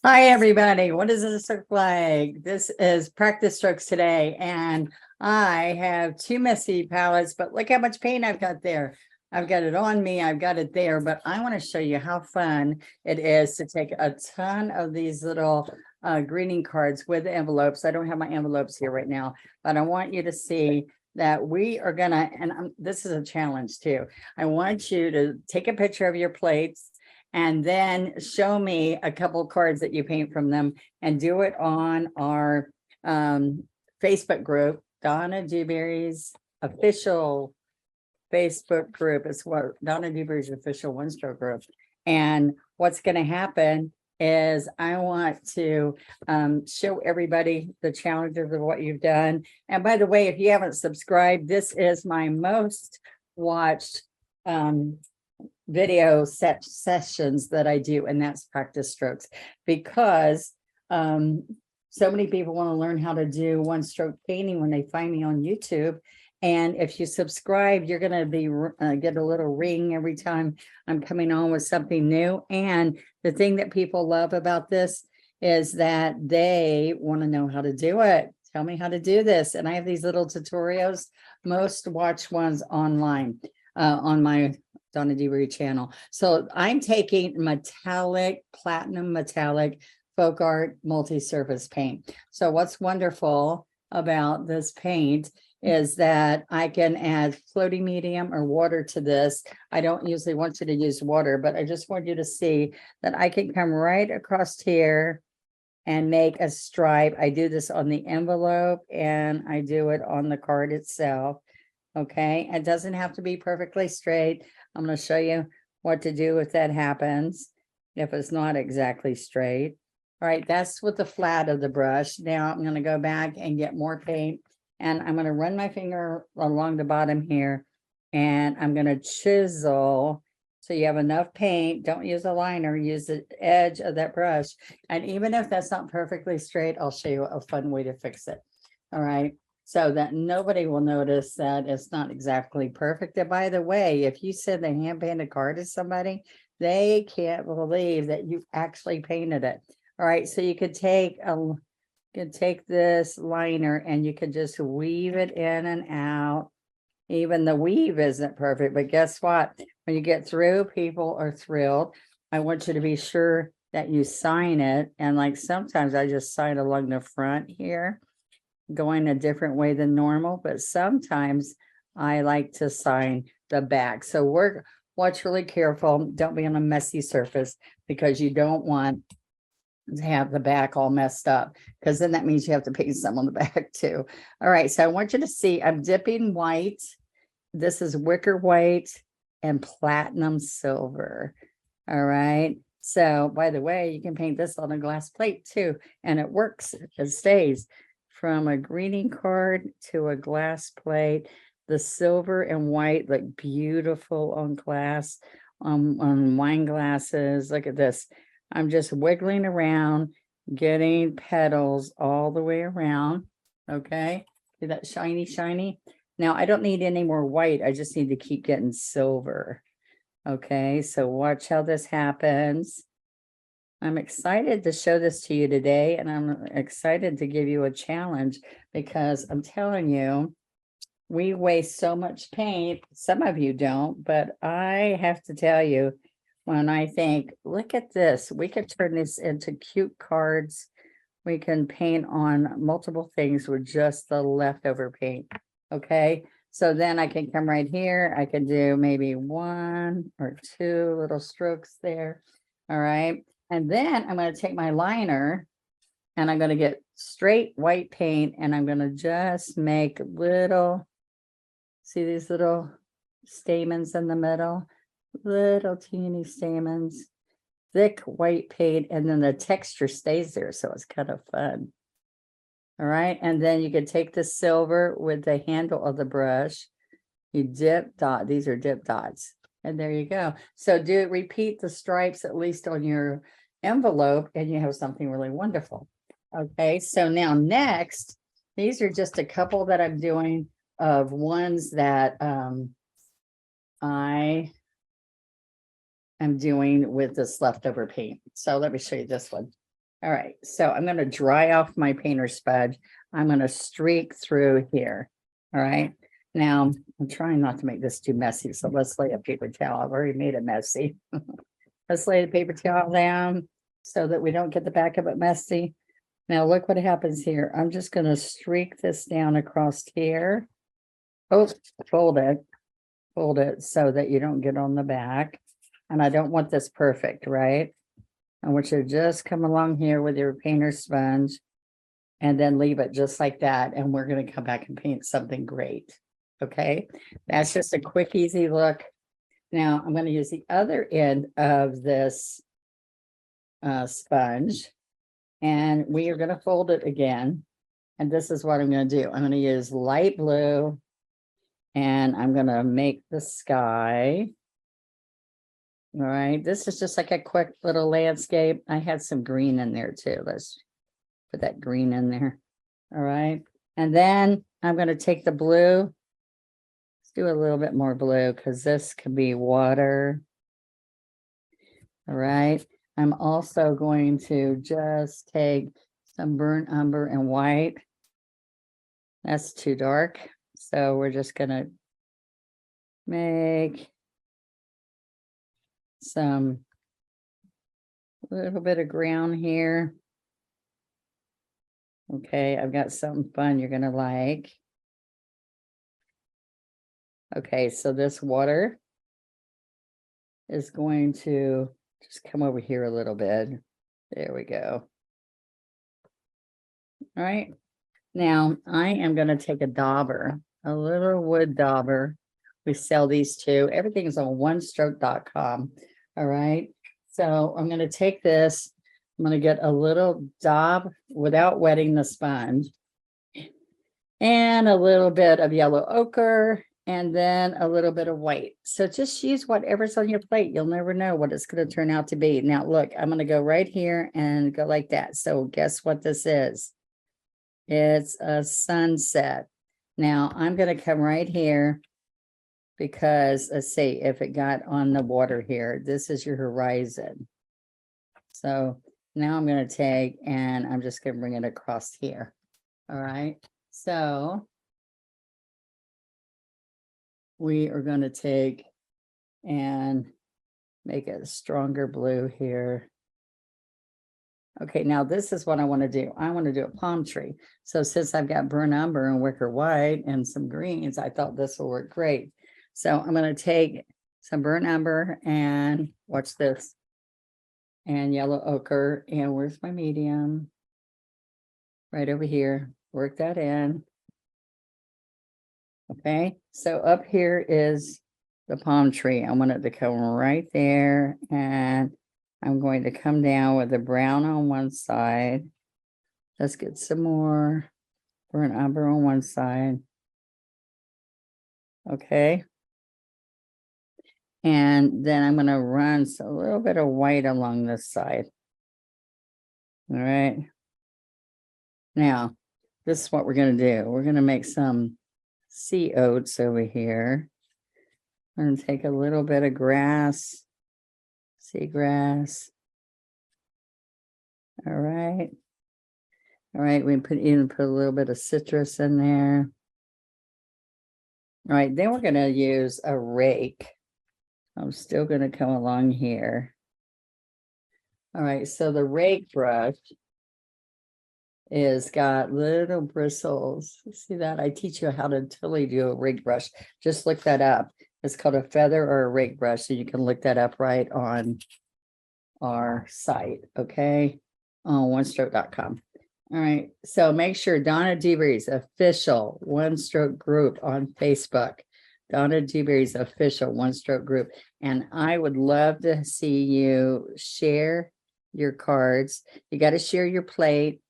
Hi, everybody. What does this look like? This is practice strokes today, and I have two messy palettes, but look how much paint I've got there. I've got it on me, I've got it there, but I want to show you how fun it is to take a ton of these little greeting cards with envelopes. I don't have my envelopes here right now, but I want you to see that we are gonna, and this is a challenge too. I want you to take a picture of your plates and then show me a couple cards that you paint from them and do it on our Facebook group, Donna Dewberry's official Facebook group. It's what Donna Dewberry's official one stroke group. And what's going to happen is I want to show everybody the challenges of what you've done. And by the way, if you haven't subscribed, this is my most watched video sessions that I do, and that's practice strokes, because so many people want to learn how to do one stroke painting when they find me on YouTube. And if you subscribe, you're going to be get a little ring every time I'm coming on with something new. And the thing that people love about this is that they want to know how to do it. Tell me how to do this. And I have these little tutorials, most watched ones online on my Donna Dewberry channel. So I'm taking metallic, platinum metallic folk art multi-surface paint. So what's wonderful about this paint is that I can add floating medium or water to this. I don't usually want you to use water, but I just want you to see that I can come right across here and make a stripe. I do this on the envelope and I do it on the card itself. Okay, it doesn't have to be perfectly straight. I'm going to show you what to do if that happens, if it's not exactly straight. All right, that's with the flat of the brush. Now I'm going to go back and get more paint, and I'm going to run my finger along the bottom here, and I'm going to chisel so you have enough paint. Don't use a liner, use the edge of that brush. And even if that's not perfectly straight, I'll show you a fun way to fix it. All right. So that nobody will notice that it's not exactly perfect. And by the way, if you send a hand painted card to somebody, they can't believe that you actually painted it. All right, so you could take this liner and you could just weave it in and out. Even the weave isn't perfect, but guess what? When you get through, people are thrilled. I want you to be sure that you sign it. And like sometimes I just sign along the front here, going a different way than normal, but sometimes I like to sign the back. So watch really careful. Don't be on a messy surface, because you don't want to have the back all messed up, because then that means you have to paint some on the back too. All right, so I want you to see I'm dipping white. This is wicker white and platinum silver. All right. So by the way, you can paint this on a glass plate too, and it works. It stays. From a greeting card to a glass plate, the silver and white look beautiful on glass, on wine glasses. Look at this. I'm just wiggling around, getting petals all the way around. Okay, see that shiny, shiny? Now I don't need any more white. I just need to keep getting silver. Okay, so watch how this happens. I'm excited to show this to you today, and I'm excited to give you a challenge, because I'm telling you, we waste so much paint. Some of you don't, but I have to tell you, when I think, look at this, we could turn this into cute cards. We can paint on multiple things with just the leftover paint. Okay, so then I can come right here. I can do maybe 1 or 2 little strokes there. All right. And then I'm going to take my liner and I'm going to get straight white paint, and I'm going to just make little, see these little stamens in the middle, little teeny stamens, thick white paint, and then the texture stays there. So it's kind of fun. All right. And then you can take the silver with the handle of the brush. You dip dot. These are dip dots. And there you go. So repeat the stripes at least on your envelope, and you have something really wonderful. Okay, so now next, these are just a couple that I'm doing of ones that I am doing with this leftover paint. So let me show you this one. All right, so I'm going to dry off my painter sponge. I'm going to streak through here. All right. Now I'm trying not to make this too messy. So let's lay a paper towel. I've already made it messy. Let's lay the paper towel down so that we don't get the back of it messy. Now look what happens here. I'm just going to streak this down across here. Oh, fold it so that you don't get on the back. And I don't want this perfect, right? I want you to just come along here with your painter sponge and then leave it just like that. And we're going to come back and paint something great. Okay, that's just a quick, easy look. Now I'm going to use the other end of this sponge, and we are going to fold it again. And this is what I'm going to do. I'm going to use light blue, and I'm going to make the sky. All right, this is just like a quick little landscape. I had some green in there too. Let's put that green in there. All right, and then I'm going to take the blue. Let's do a little bit more blue because this can be water. All right, I'm also going to just take some burnt umber and white. That's too dark, so we're just going to make some little bit of ground here. Okay, I've got something fun you're gonna like. Okay, so this water is going to just come over here a little bit. There we go. All right, now I am going to take a dauber, a little wood dauber. We sell these too. Everything's on onestroke.com. All right, so I'm going to take this. I'm going to get a little daub without wetting the sponge, and a little bit of yellow ochre, and then a little bit of white. So just use whatever's on your plate. You'll never know what it's going to turn out to be. Now look, I'm going to go right here and go like that. So guess what this is? It's a sunset. Now I'm going to come right here because let's see if it got on the water here. This is your horizon. So now I'm going to take and I'm just going to bring it across here. All right. So we are going to take and make it a stronger blue here. Okay, now this is what I want to do. I want to do a palm tree. So since I've got burnt umber and wicker white and some greens, I thought this will work great. So I'm going to take some burnt umber and watch this, and yellow ochre. And where's my medium? Right over here. Work that in. Okay, so up here is the palm tree. I want it to come right there, and I'm going to come down with the brown on one side. Let's get some more burnt umber on one side. Okay. And then I'm going to run a little bit of white along this side. All right. Now, this is what we're going to do. We're going to make some sea oats over here. I'm going to take a little bit of grass, seagrass. All right. All right, we put a little bit of citrus in there. All right, then we're going to use a rake. I'm still going to come along here. All right, so the rake brush is got little bristles. See that? I teach you how to totally do a rake brush. Just look that up. It's called a feather or a rake brush. So you can look that up right on our site, okay? On onestroke.com. All right, so make sure Donna Dewberry's official One Stroke group on Facebook. Donna Dewberry's official One Stroke group. And I would love to see you share your cards. You got to share your plate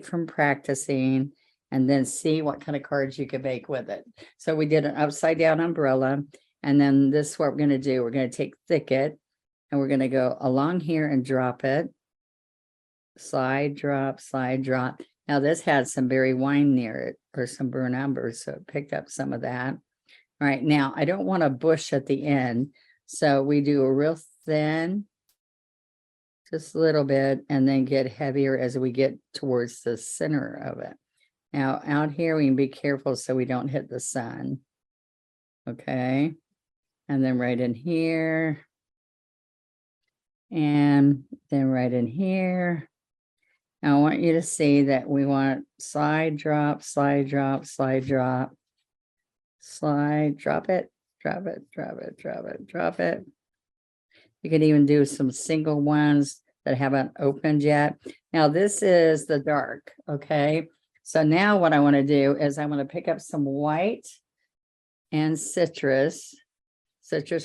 from practicing, and then see what kind of cards you can make with it. So we did an upside down umbrella, and then this is what we're going to do. We're going to take thicket, and we're going to go along here and drop it. Slide, drop, slide, drop. Now this had some berry wine near it, or some burnt umber, so it picked up some of that. All right, now I don't want a bush at the end, so we do a real thin just a little bit, and then get heavier as we get towards the center of it. Now out here, we can be careful so we don't hit the sun. Okay. And then right in here. And then right in here. Now I want you to see that we want slide, drop, slide, drop, slide, drop, slide, drop it, drop it, drop it, drop it, drop it. You can even do some single ones that haven't opened yet. Now this is the dark, okay? So now what I want to do is I want to pick up some white and citrus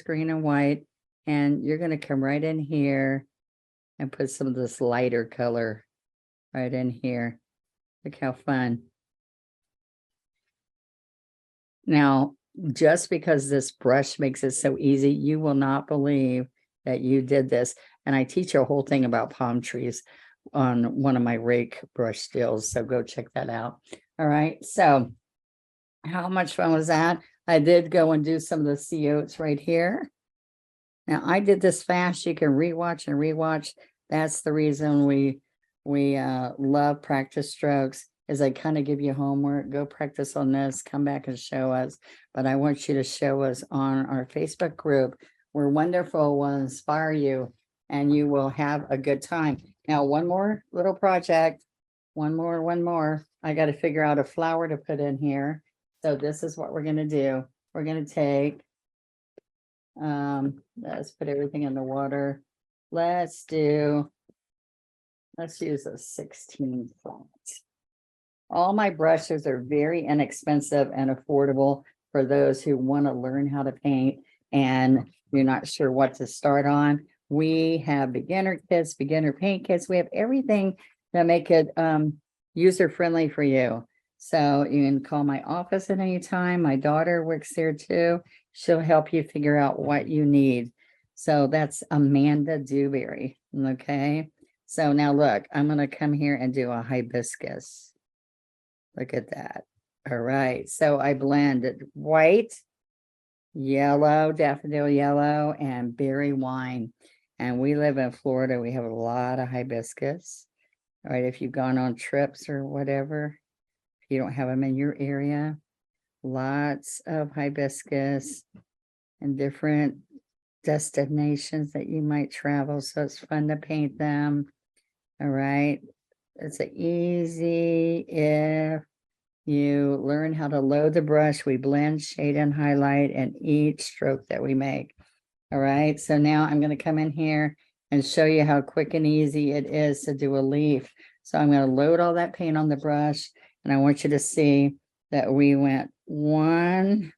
green and white, and you're going to come right in here and put some of this lighter color right in here. Look how fun. Now, just because this brush makes it so easy, you will not believe that you did this. And I teach a whole thing about palm trees on one of my rake brush skills. So go check that out. All right. So how much fun was that? I did go and do some of the sea oats right here. Now I did this fast. You can rewatch and rewatch. That's the reason we love practice strokes, is I kind of give you homework, go practice on this, come back and show us. But I want you to show us on our Facebook group. We're wonderful, will inspire you, and you will have a good time. Now, one more little project, one more. I got to figure out a flower to put in here. So this is what we're going to do. We're going to take, let's put everything in the water. Let's use a 16 font. All my brushes are very inexpensive and affordable for those who want to learn how to paint and you're not sure what to start on. We have beginner kits, beginner paint kits. We have everything to make it user-friendly for you. So you can call my office at any time. My daughter works there too. She'll help you figure out what you need. So that's Amanda Dewberry. Okay. So now look, I'm going to come here and do a hibiscus. Look at that. All right. So I blended white, yellow, daffodil yellow, and berry wine. And we live in Florida. We have a lot of hibiscus. All right. If you've gone on trips or whatever, if you don't have them in your area, lots of hibiscus and different destinations that you might travel. So it's fun to paint them. All right. It's easy if you learn how to load the brush. We blend, shade, and highlight in each stroke that we make. All right. So now I'm going to come in here and show you how quick and easy it is to do a leaf. So I'm going to load all that paint on the brush, and I want you to see that we went 1,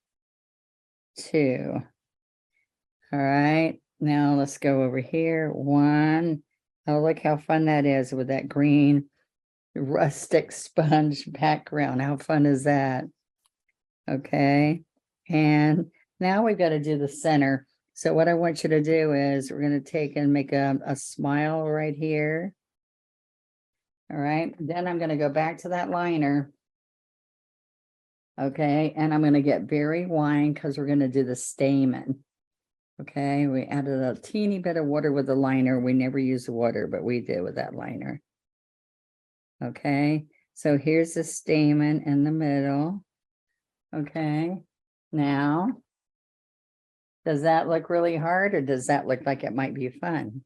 2. All right. Now let's go over here. 1. Oh, look how fun that is with that green rustic sponge background. How fun is that? Okay. And now we've got to do the center. So what I want you to do is we're going to take and make a smile right here. All right. Then I'm going to go back to that liner. Okay. And I'm going to get berry wine because we're going to do the stamen. Okay. We added a teeny bit of water with the liner. We never use the water, but we did with that liner. Okay. So here's the stamen in the middle. Okay. Now, does that look really hard, or does that look like it might be fun?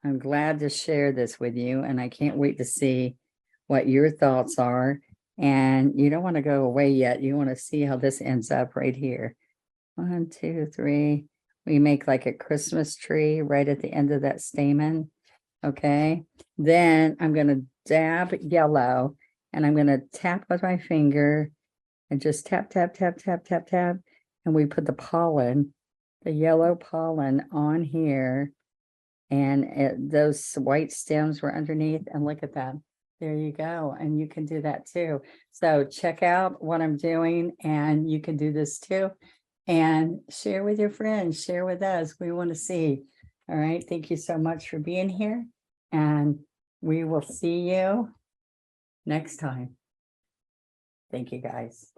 I'm glad to share this with you, and I can't wait to see what your thoughts are. And you don't want to go away yet. You want to see how this ends up right here. 1, 2, 3. We make like a Christmas tree right at the end of that stamen. Okay. Then I'm going to dab yellow, and I'm going to tap with my finger and just tap, tap, tap, tap, tap, tap. And we put the pollen, the yellow pollen on here. And those white stems were underneath. And look at that. There you go. And you can do that too. So check out what I'm doing, and you can do this too. And share with your friends, share with us. We want to see. All right. Thank you so much for being here. And we will see you next time. Thank you, guys.